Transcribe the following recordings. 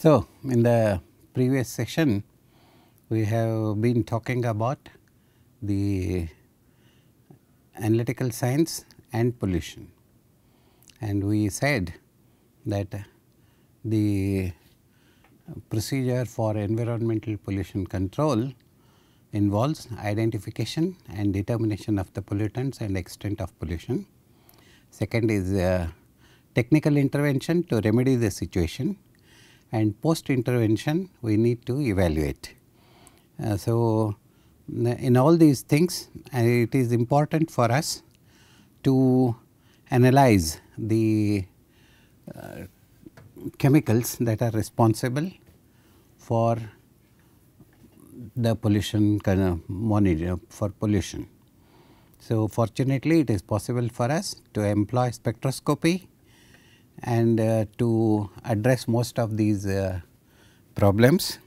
So, in the previous session we have been talking about the analytical science and pollution, and we said that the procedure for environmental pollution control involves identification and determination of the pollutants and extent of pollution. Second is technical intervention to remedy the situation, and post intervention we need to evaluate. So, in all these things it is important for us to analyze the chemicals that are responsible for the pollution monitor for pollution. So, fortunately it is possible for us to employ spectroscopy and to address most of these problems.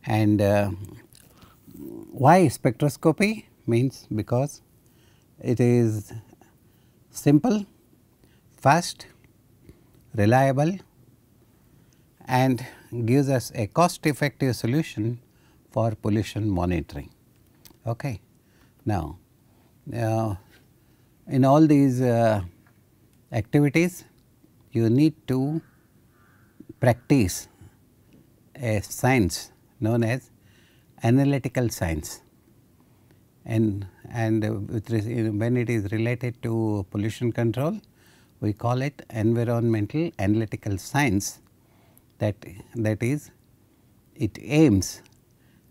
And why spectroscopy? Means because it is simple, fast, reliable, and gives us a cost effective solution for pollution monitoring. Okay. Now, in all these activities you need to practice a science known as analytical science, and when it is related to pollution control we call it environmental analytical science. That is, it aims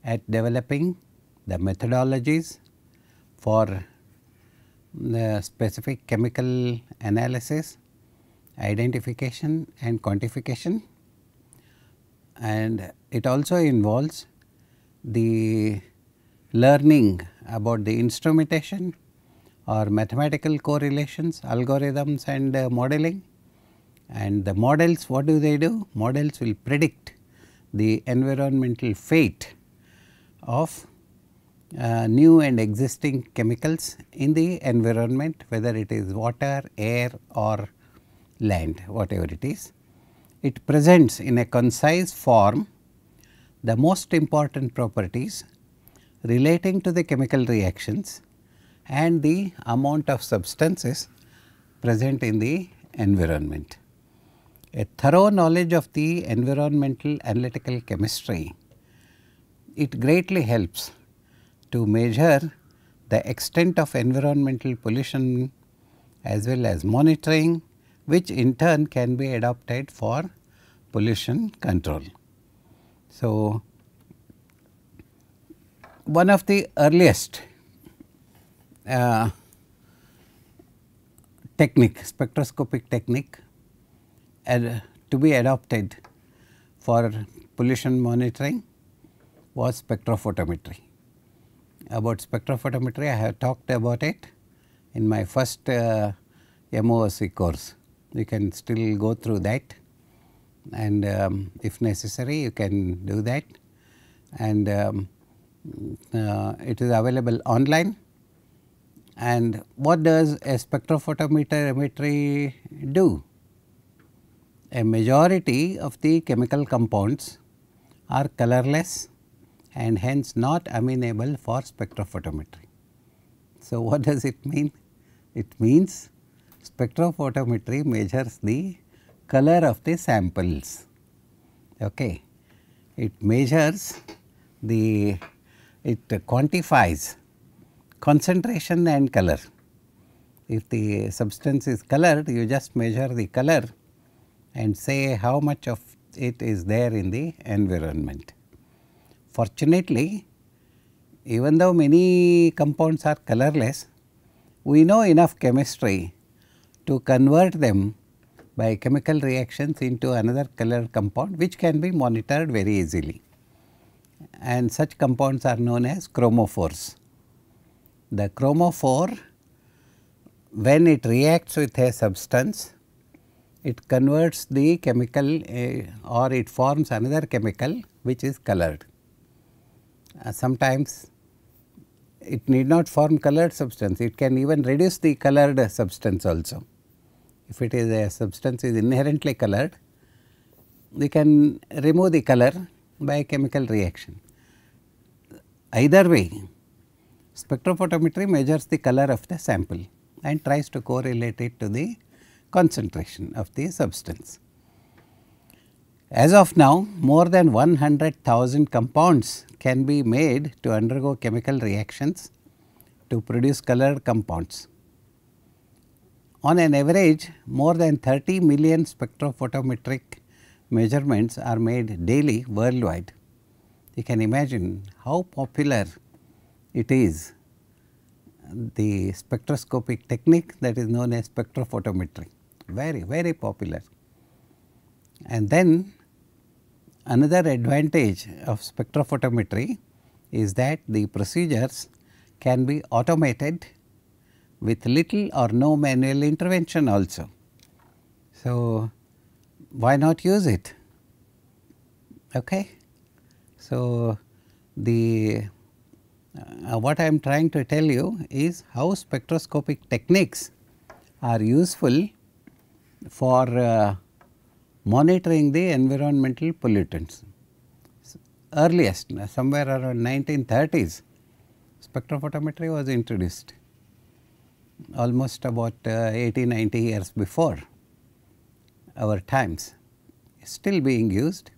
at developing the methodologies for the specific chemical analysis, identification and quantification, and it also involves the learning about the instrumentation or mathematical correlations, algorithms and modeling. And the models, what do they do? Models will predict the environmental fate of new and existing chemicals in the environment, whether it is water, air or land, whatever it is. It presents in a concise form the most important properties relating to the chemical reactions and the amount of substances present in the environment. A thorough knowledge of the environmental analytical chemistry, it greatly helps to measure the extent of environmental pollution as well as monitoring, which in turn can be adopted for pollution control. So, one of the earliest spectroscopic technique to be adopted for pollution monitoring was spectrophotometry. About spectrophotometry I have talked about it in my first MOSC course. You can still go through that, and if necessary you can do that, and it is available online. And what does a spectrophotometry do? A majority of the chemical compounds are colorless and hence not amenable for spectrophotometry. So, what does it mean? It means spectrophotometry measures the color of the samples. Okay. It measures it quantifies concentration and color. If the substance is colored, you just measure the color and say how much of it is there in the environment. Fortunately, even though many compounds are colorless, we know enough chemistry to convert them by chemical reactions into another colored compound, which can be monitored very easily, and such compounds are known as chromophores. The chromophore, when it reacts with a substance, it converts the chemical or it forms another chemical which is colored. Sometimes it need not form colored substance, it can even reduce the colored substance also. If it is a substance is inherently colored, we can remove the color by a chemical reaction. Either way, spectrophotometry measures the color of the sample and tries to correlate it to the concentration of the substance. As of now, more than 100,000 compounds can be made to undergo chemical reactions to produce colored compounds. On an average, more than 30 million spectrophotometric measurements are made daily worldwide. You can imagine how popular it is, the spectroscopic technique that is known as spectrophotometry, very popular. And then another advantage of spectrophotometry is that the procedures can be automated with little or no manual intervention also. So, why not use it? Okay. So, the what I am trying to tell you is how spectroscopic techniques are useful for monitoring the environmental pollutants. Earliest, somewhere around 1930s, spectrophotometry was introduced, almost about 80-90 years before our times. Still being used,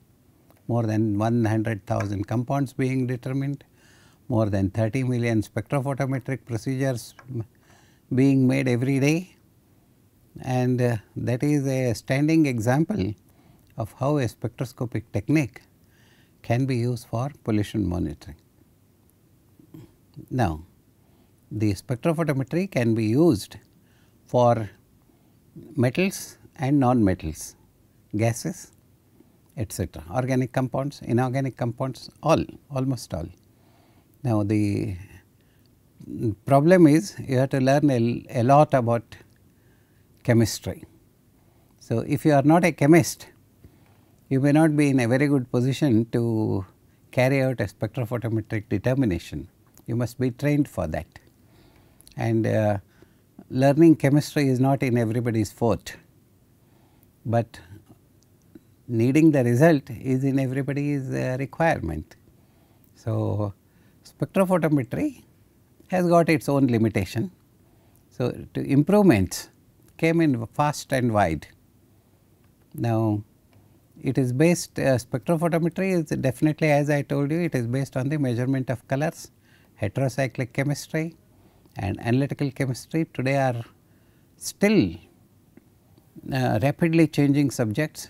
more than 100,000 compounds being determined, more than 30 million spectrophotometric procedures being made every day, and that is a standing example of how a spectroscopic technique can be used for pollution monitoring. Now, the spectrophotometry can be used for metals and non-metals, gases, etc., organic compounds, inorganic compounds, almost all. Now, the problem is you have to learn a lot about chemistry. So, if you are not a chemist, you may not be in a very good position to carry out a spectrophotometric determination. You must be trained for that, and learning chemistry is not in everybody's forte, but needing the result is in everybody's requirement. So, spectrophotometry has got its own limitation. So, improvements came in fast and wide. Now, it is based spectrophotometry is definitely, as I told you, it is based on the measurement of colors. Heterocyclic chemistry and analytical chemistry today are still rapidly changing subjects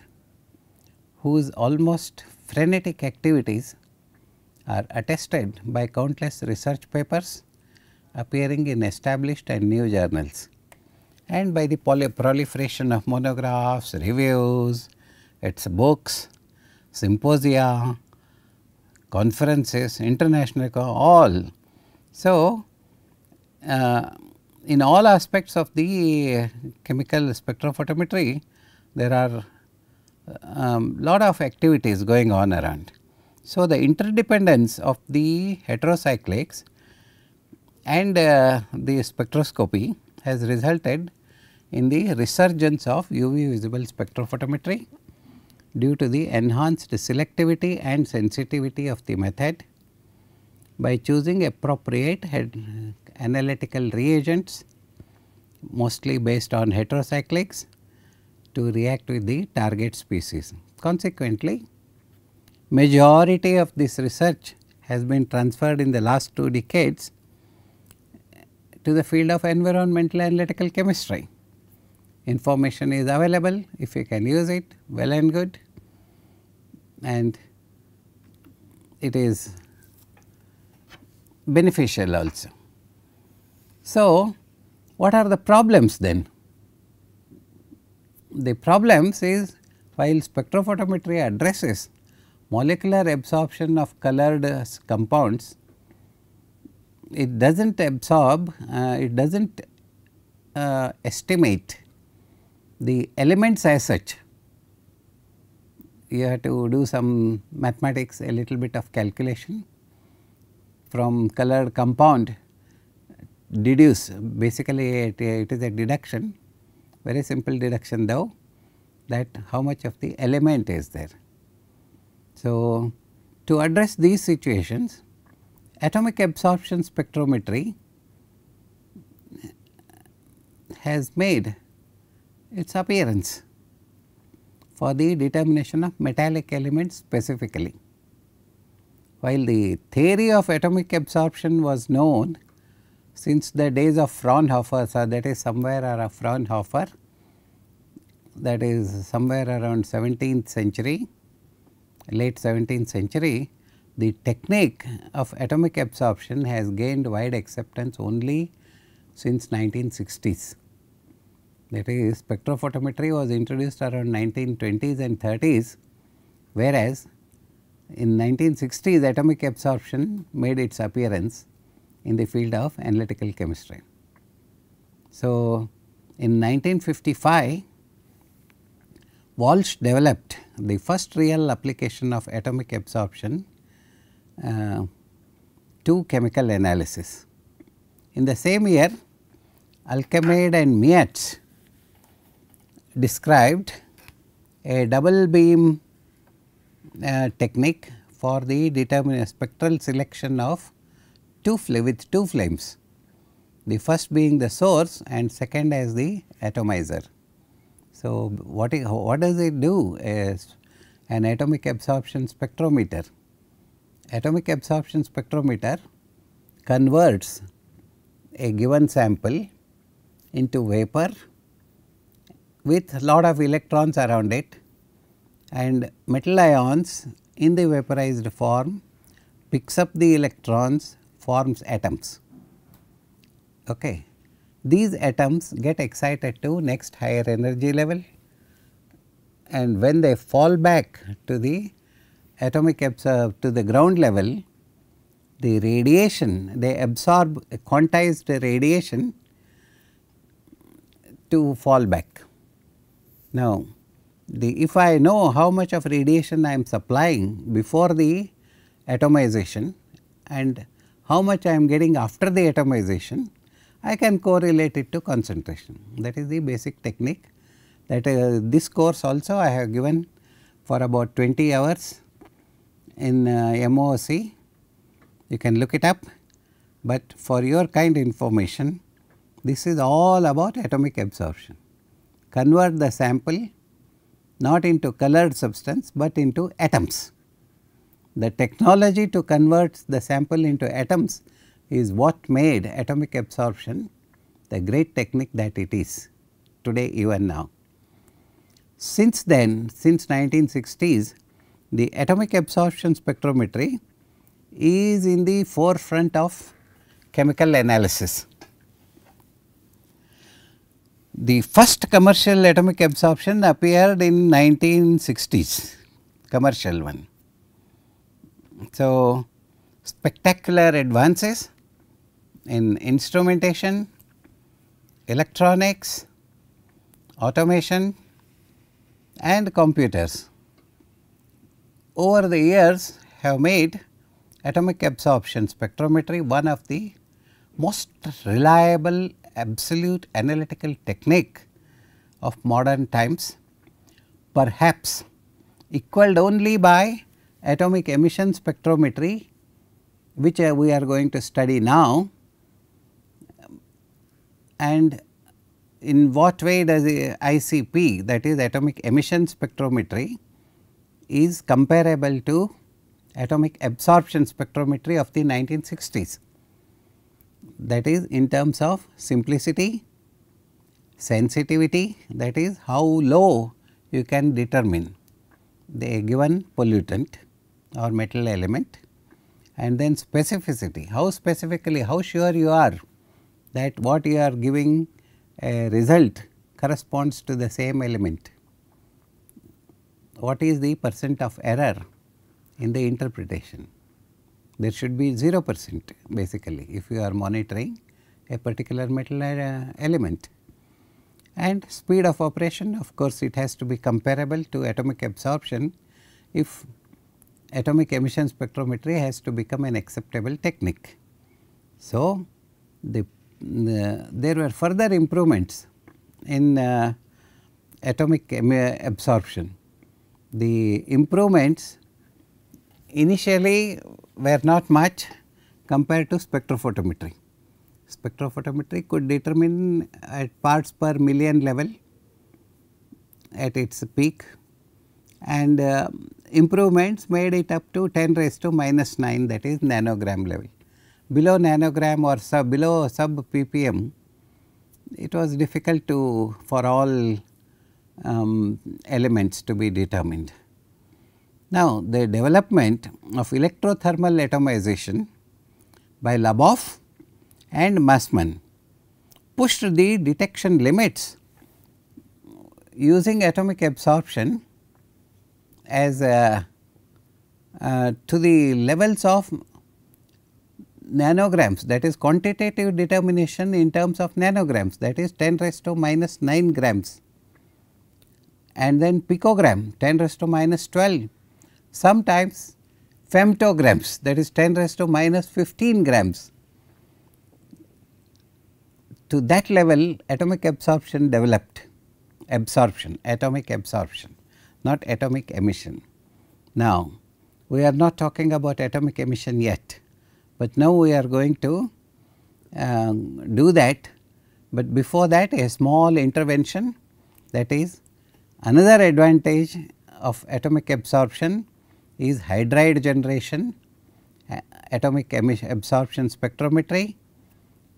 whose almost frenetic activities are attested by countless research papers appearing in established and new journals, and by the proliferation of monographs, reviews, its books, symposia, conferences, international, all. So, in all aspects of the chemical spectrophotometry, there are lot of activities going on around. So, the interdependence of the heterocyclics and the spectroscopy has resulted in the resurgence of UV visible spectrophotometry due to the enhanced selectivity and sensitivity of the method. By choosing appropriate analytical reagents, mostly based on heterocyclics, to react with the target species. Consequently, majority of this research has been transferred in the last 2 decades to the field of environmental analytical chemistry. Information is available, if you can use it, well and good, and it is beneficial also. So, what are the problems then? The problems is, while spectrophotometry addresses molecular absorption of colored compounds, it does not absorb, it does not estimate the elements as such. You have to do some mathematics, a little bit of calculation from colored compound, deduce, basically it is a deduction, very simple deduction though, that how much of the element is there. So, to address these situations, atomic absorption spectrometry has made its appearance for the determination of metallic elements specifically. While the theory of atomic absorption was known since the days of Fraunhofer, so that is somewhere around Fraunhofer, that is somewhere around 17th century, late 17th century, the technique of atomic absorption has gained wide acceptance only since 1960s. That is, spectrophotometry was introduced around 1920s and 30s, whereas in 1960s atomic absorption made its appearance in the field of analytical chemistry. So, in 1955, Walsh developed the first real application of atomic absorption to chemical analysis. In the same year, Alchemade and Mietz described a double beam technique for the spectral selection of two flames, the first being the source and second as the atomizer. So, what does it do is an atomic absorption spectrometer? Atomic absorption spectrometer converts a given sample into vapor with a lot of electrons around it, and metal ions in the vaporized form picks up the electrons, forms atoms. Okay. These atoms get excited to next higher energy level, and when they fall back to the to the ground level, the radiation, they absorb a quantized radiation to fall back. Now, if I know how much of radiation I am supplying before the atomization and how much I am getting after the atomization, I can correlate it to concentration. That is the basic technique that this course also I have given for about 20 hours in MOOC. You can look it up, but for your kind information, this is all about atomic absorption. Convert the sample not into colored substance, but into atoms. The technology to convert the sample into atoms is what made atomic absorption the great technique that it is today even now. Since then, since 1960s, the atomic absorption spectrometry is in the forefront of chemical analysis. The first commercial atomic absorption appeared in 1960s, commercial one. So, spectacular advances in instrumentation, electronics, automation and computers over the years have made atomic absorption spectrometry one of the most reliable absolute analytical technique of modern times, perhaps equalled only by atomic emission spectrometry, which we are going to study now. And in what way does ICP, that is atomic emission spectrometry, is comparable to atomic absorption spectrometry of the 1960s. That is in terms of simplicity, sensitivity, that is how low you can determine the given pollutant or metal element, and then specificity, how specifically, how sure you are that what you are giving a result corresponds to the same element. What is the percent of error in the interpretation? There should be 0% basically if you are monitoring a particular metal element. And speed of operation, of course, it has to be comparable to atomic absorption if atomic emission spectrometry has to become an acceptable technique. So, there were further improvements in atomic absorption. The improvements initially were not much compared to spectrophotometry. Spectrophotometry could determine at parts per million level at its peak, and improvements made it up to 10 raised to minus 9, that is nanogram level. Below nanogram or below sub ppm, it was difficult for all elements to be determined. Now, the development of electrothermal atomization by Labov and Massman pushed the detection limits using atomic absorption as to the levels of nanograms, that is quantitative determination in terms of nanograms, that is 10 raised to minus 9 grams, and then picogram 10 raised to minus 12, sometimes femtograms, that is 10 raised to minus 15 grams. To that level atomic absorption developed, atomic absorption, not atomic emission. Now, we are not talking about atomic emission yet, but now we are going to do that, but before that a small intervention, that is another advantage of atomic absorption is hydride generation, atomic absorption spectrometry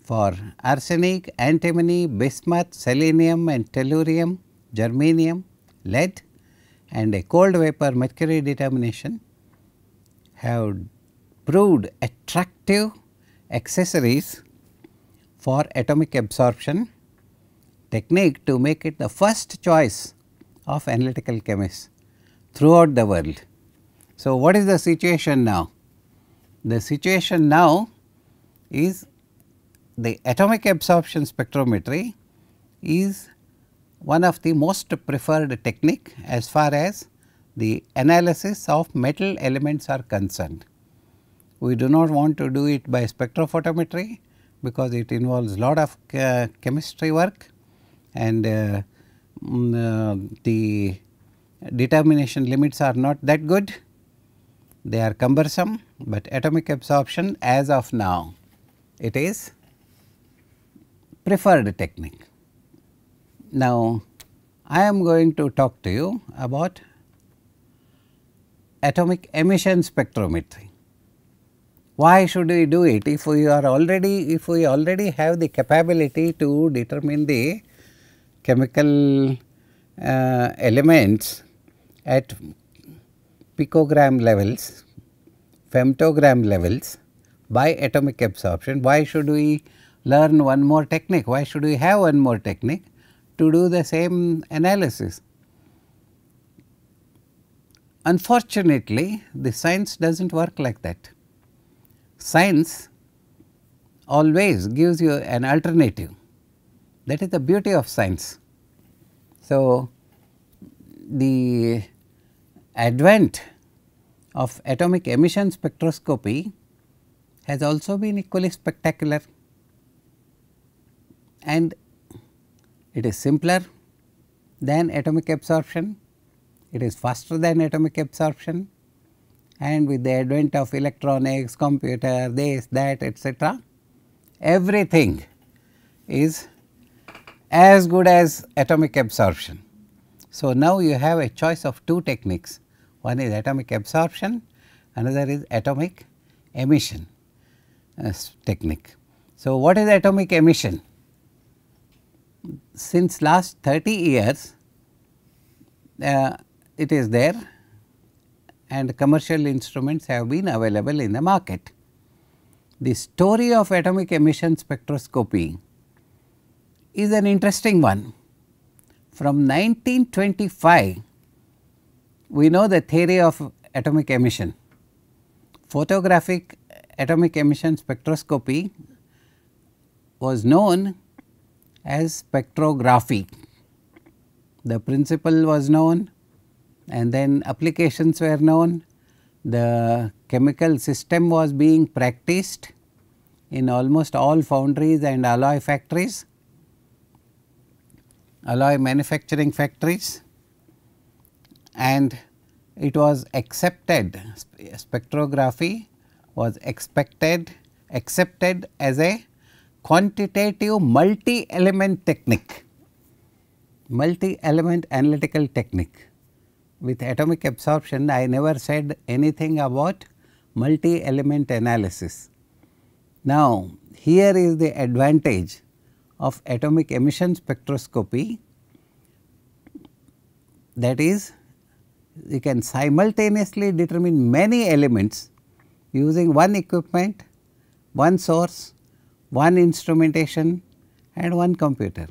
for arsenic, antimony, bismuth, selenium and tellurium, germanium, lead, and a cold vapor mercury determination have proved attractive accessories for atomic absorption technique to make it the first choice of analytical chemists throughout the world. So, what is the situation now? The situation now is the atomic absorption spectrometry is one of the most preferred technique as far as the analysis of metal elements are concerned. We do not want to do it by spectrophotometry because it involves lot of chemistry work, and the determination limits are not that good, they are cumbersome, but atomic absorption as of now it is preferred technique. Now, I am going to talk to you about atomic emission spectrometry. Why should we do it if we already have the capability to determine the chemical elements at picogram levels, femtogram levels by atomic absorption? Why should we learn one more technique? Why should we have one more technique to do the same analysis? Unfortunately, the science does not work like that. Science always gives you an alternative. That is the beauty of science. So, the advent of atomic emission spectroscopy has also been equally spectacular, and it is simpler than atomic absorption, it is faster than atomic absorption, and with the advent of electronics, computer, this, that, etc., everything is as good as atomic absorption. So, now you have a choice of two techniques, one is atomic absorption, another is atomic emission technique. So, what is atomic emission? Since last 30 years it is there, and commercial instruments have been available in the market. The story of atomic emission spectroscopy is an interesting one. From 1925, we know the theory of atomic emission. Photographic atomic emission spectroscopy was known as spectrography. The principle was known, and then applications were known. The chemical system was being practiced in almost all foundries and alloy factories, alloy manufacturing factories, and it was accepted, spectrography was accepted as a quantitative multi-element technique, multi-element analytical technique. With atomic absorption, I never said anything about multi-element analysis. Now, here is the advantage of atomic emission spectroscopy, that is, you can simultaneously determine many elements using one equipment, one source, one instrumentation and one computer,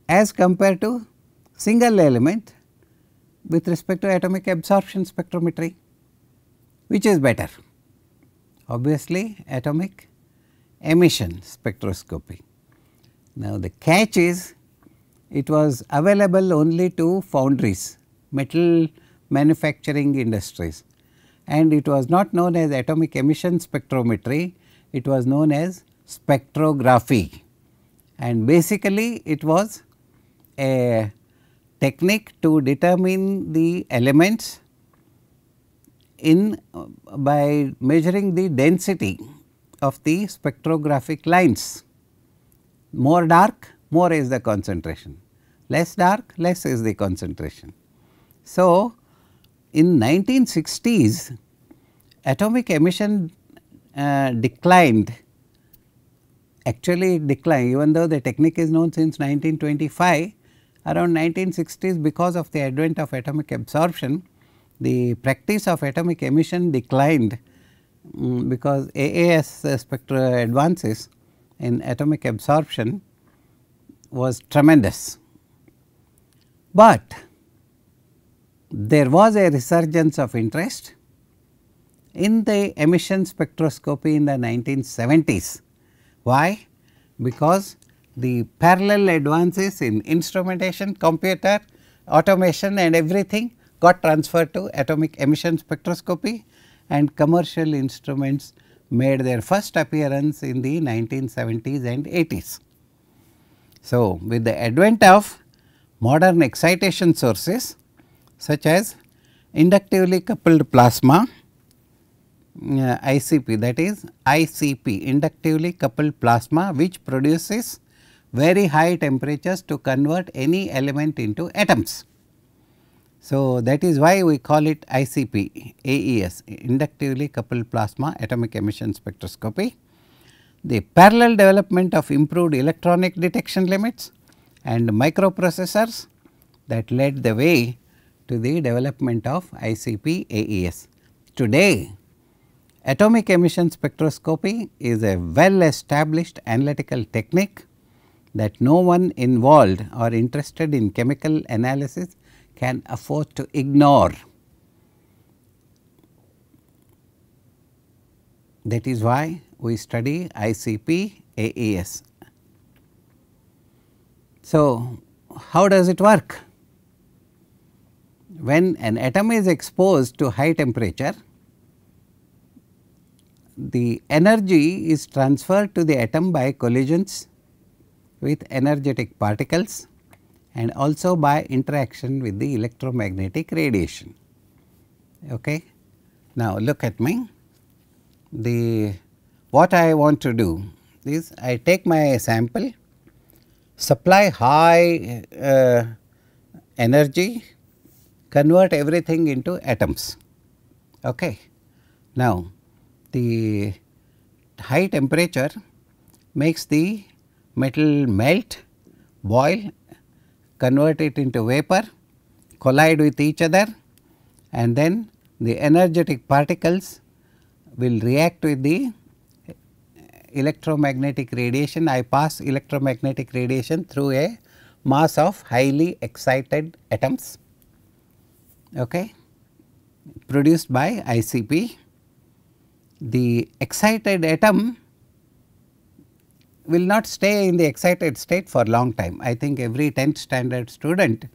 as compared to single element with respect to atomic absorption spectrometry. Which is better? Obviously, atomic emission spectroscopy. Now, the catch is it was available only to foundries, metal manufacturing industries, and it was not known as atomic emission spectrometry, it was known as spectrography, and basically it was a technique to determine the elements in by measuring the density of the spectrographic lines. More dark, more is the concentration, less dark, less is the concentration. So, in 1960s atomic emission declined, actually declined, even though the technique is known since 1925. Around 1960s, because of the advent of atomic absorption, the practice of atomic emission declined because AES spectral advances in atomic absorption was tremendous. But there was a resurgence of interest in the emission spectroscopy in the 1970s. Why? Because the parallel advances in instrumentation, computer, automation and everything got transferred to atomic emission spectroscopy, and commercial instruments made their first appearance in the 1970s and 80s. So, with the advent of modern excitation sources such as inductively coupled plasma, ICP, that is ICP, inductively coupled plasma, which produces very high temperatures to convert any element into atoms. So, that is why we call it ICP-AES, inductively coupled plasma atomic emission spectroscopy. The parallel development of improved electronic detection limits and microprocessors that led the way to the development of ICP-AES. Today, atomic emission spectroscopy is a well established analytical technique that no one involved or interested in chemical analysis can afford to ignore. That is why we study ICP-AES. So, how does it work? When an atom is exposed to high temperature, the energy is transferred to the atom by collisions with energetic particles and also by interaction with the electromagnetic radiation. Okay. Now, look at me. What I want to do is I take my sample, supply high energy, convert everything into atoms. Okay. Now, the high temperature makes the metal melt, boil, convert it into vapor, collide with each other, and then the energetic particles will react with the electromagnetic radiation. I pass electromagnetic radiation through a mass of highly excited atoms, okay, produced by ICP. The excited atom will not stay in the excited state for long time. I think every 10th standard student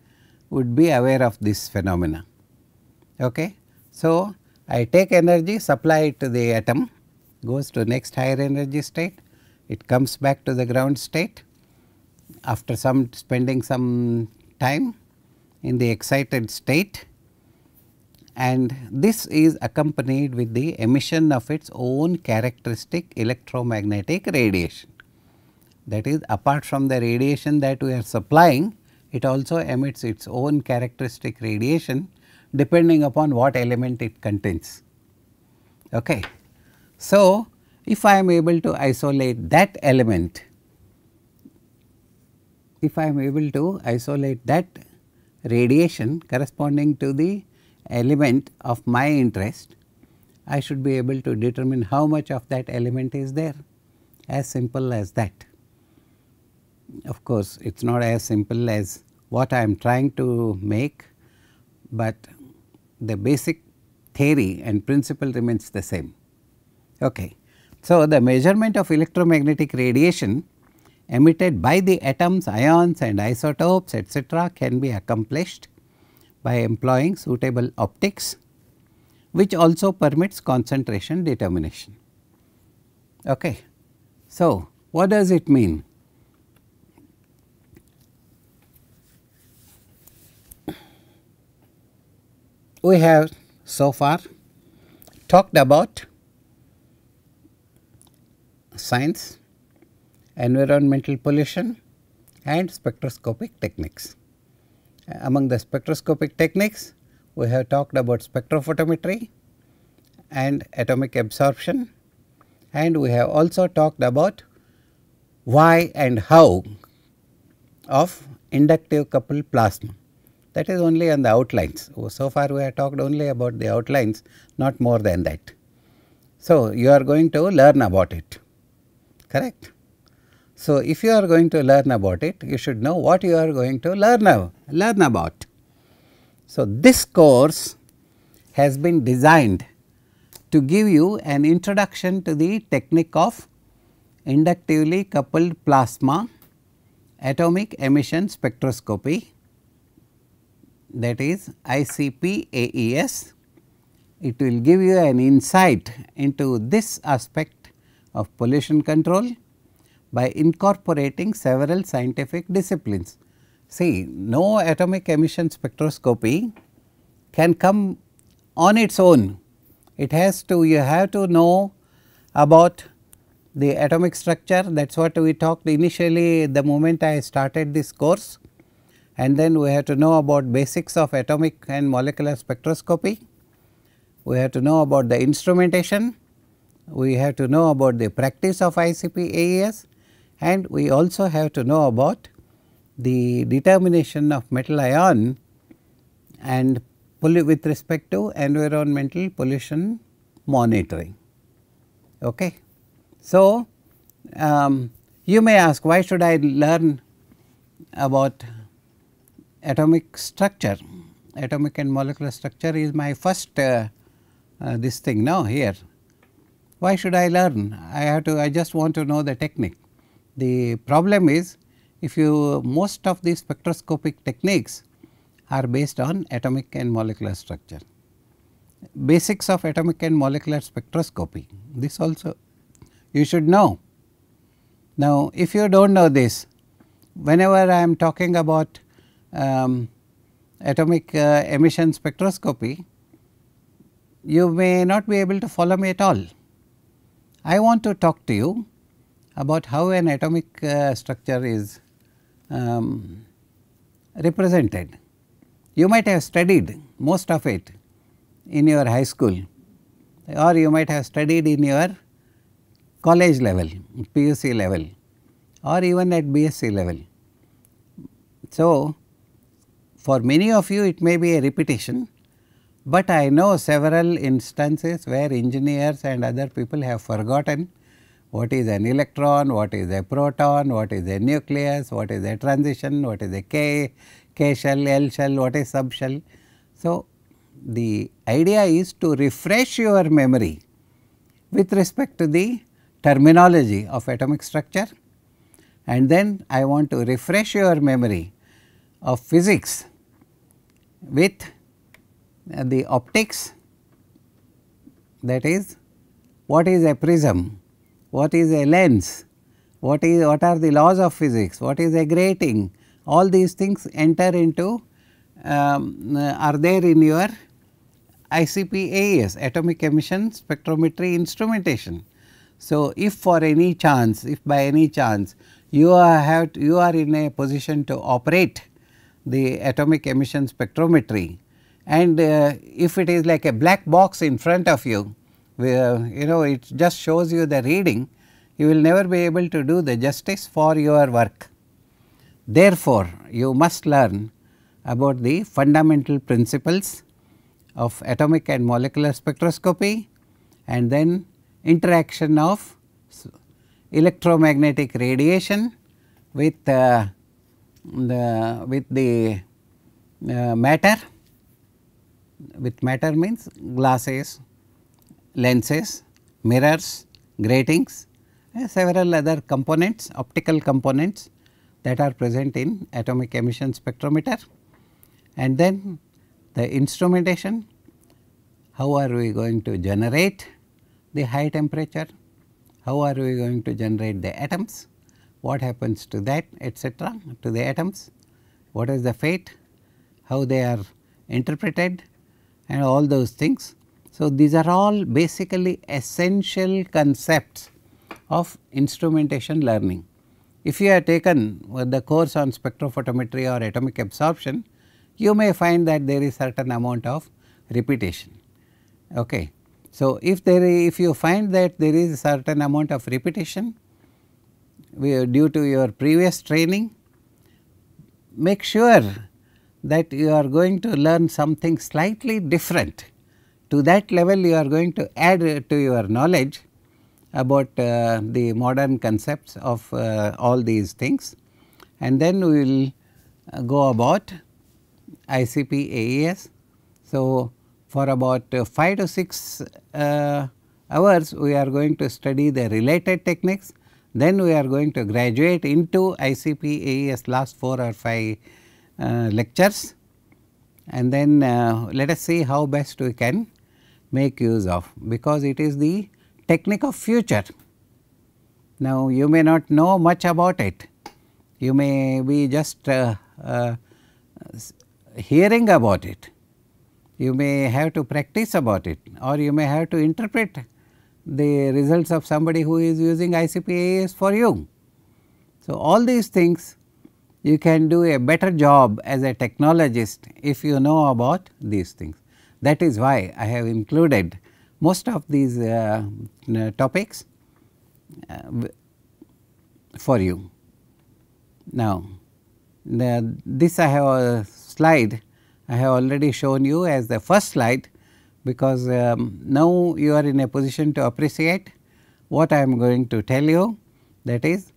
would be aware of this phenomena. Okay. So, I take energy, supply it to the atom, goes to next higher energy state, it comes back to the ground state, after spending some time in the excited state, and this is accompanied with the emission of its own characteristic electromagnetic radiation. That is, apart from the radiation that we are supplying, it also emits its own characteristic radiation depending upon what element it contains. Okay. So, if I am able to isolate that element, if I am able to isolate that radiation corresponding to the element of my interest, I should be able to determine how much of that element is there, as simple as that. Of course, it is not as simple as what I am trying to make, but the basic theory and principle remains the same. Okay. So, the measurement of electromagnetic radiation emitted by the atoms, ions and isotopes etc., can be accomplished by employing suitable optics, which also permits concentration determination. Okay. So, what does it mean? We have so far talked about science, environmental pollution and spectroscopic techniques. Among the spectroscopic techniques, we have talked about spectrophotometry and atomic absorption, and we have also talked about why and how of inductive coupled plasma. That is only on the outlines. So far we have talked only about the outlines, not more than that. So, you are going to learn about it, correct? So, if you are going to learn about it, you should know what you are going to learn about. So, this course has been designed to give you an introduction to the technique of inductively coupled plasma atomic emission spectroscopy, that is ICP-AES. It will give you an insight into this aspect of pollution control by incorporating several scientific disciplines. See, no atomic emission spectroscopy can come on its own. It has to, you have to know about the atomic structure, that is what we talked initially the moment I started this course, and then we have to know about basics of atomic and molecular spectroscopy. We have to know about the instrumentation, we have to know about the practice of ICP-AES, and we also have to know about the determination of metal ion and with respect to environmental pollution monitoring. Okay. So, you may ask, why should I learn about atomic structure? Atomic and molecular structure is my first this thing now here. Why should I learn? I just want to know the technique. The problem is, if you most of these spectroscopic techniques are based on atomic and molecular structure. Basics of atomic and molecular spectroscopy, this also you should know. Now, if you do not know this, whenever I am talking about atomic emission spectroscopy, you may not be able to follow me at all. I want to talk to you about how an atomic structure is represented. You might have studied most of it in your high school, or you might have studied in your college level, PUC level, or even at BSc level. So, for many of you it may be a repetition, but I know several instances where engineers and other people have forgotten what is an electron, what is a proton, what is a nucleus, what is a transition, what is a K shell, L shell, what is subshell. So, the idea is to refresh your memory with respect to the terminology of atomic structure, and then I want to refresh your memory of physics with the optics, that is what is a prism, what is a lens, what are the laws of physics, what is a grating, all these things enter into are there in your ICP-AES, atomic emission spectrometry instrumentation. So, if for any chance, if by any chance you are in a position to operate the atomic emission spectrometry, and if it is like a black box in front of you, where it just shows you the reading, you will never be able to do the justice for your work. Therefore, you must learn about the fundamental principles of atomic and molecular spectroscopy, and then interaction of electromagnetic radiation with the matter. With matter means glasses, lenses, mirrors, gratings, several other components, optical components that are present in atomic emission spectrometer. And then the instrumentation, how are we going to generate the high temperature, how are we going to generate the atoms, what happens to that, etc., to the atoms, what is the fate, how they are interpreted, and all those things. So, these are all basically essential concepts of instrumentation learning. If you have taken the course on spectrophotometry or atomic absorption, you may find that there is certain amount of repetition. Okay. So, if you find that there is a certain amount of repetition due to your previous training, make sure that you are going to learn something slightly different. To that level, you are going to add to your knowledge about the modern concepts of all these things, and then we will go about ICP-AES. So, for about 5 to 6 hours we are going to study the related techniques, then we are going to graduate into ICP-AES last 4 or 5 lectures, and then let us see how best we can make use of, because it is the technique of future. Now, you may not know much about it, you may be just hearing about it, you may have to practice about it, or you may have to interpret the results of somebody who is using ICP-AES for you. So, all these things you can do a better job as a technologist if you know about these things. That is why I have included most of these topics for you. Now, this I have a slide I have already shown you as the first slide, because now you are in a position to appreciate what I am going to tell you, that is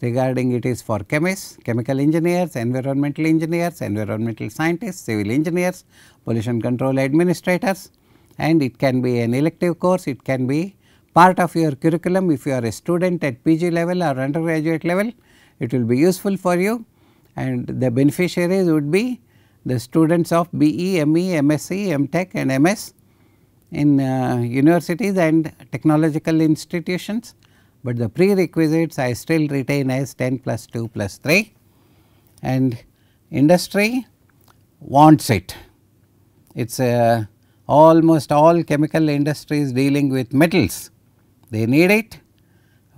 regarding it is for chemists, chemical engineers, environmental engineers, environmental scientists, civil engineers, pollution control administrators, and it can be an elective course, it can be part of your curriculum. If you are a student at PG level or undergraduate level, it will be useful for you, and the beneficiaries would be the students of BE, ME, MSc, MTech and MS in universities and technological institutions, but the prerequisites I still retain as 10 plus 2 plus 3, and industry wants it. It is almost all chemical industries dealing with metals, they need it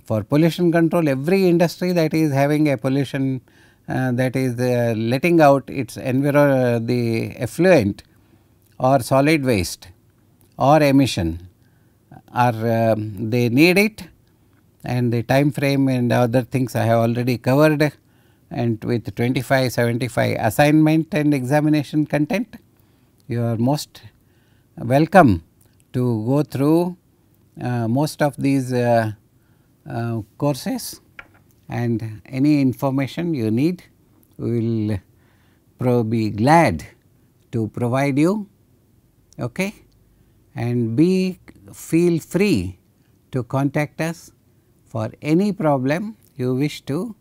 for pollution control. Every industry that is having a pollution that is letting out its the effluent or solid waste or emission are they need it, and the time frame and other things I have already covered, and with 25, 75 assignment and examination content. You are most welcome to go through most of these courses, and any information you need we will be glad to provide you, okay? And feel free to contact us for any problem you wish to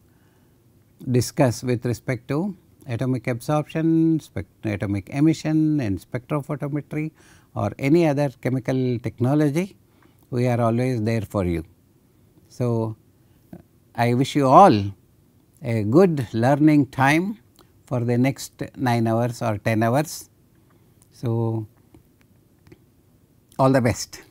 discuss with respect to atomic absorption, atomic emission and spectrophotometry or any other chemical technology. We are always there for you. So, I wish you all a good learning time for the next 9 hours or 10 hours. So, all the best.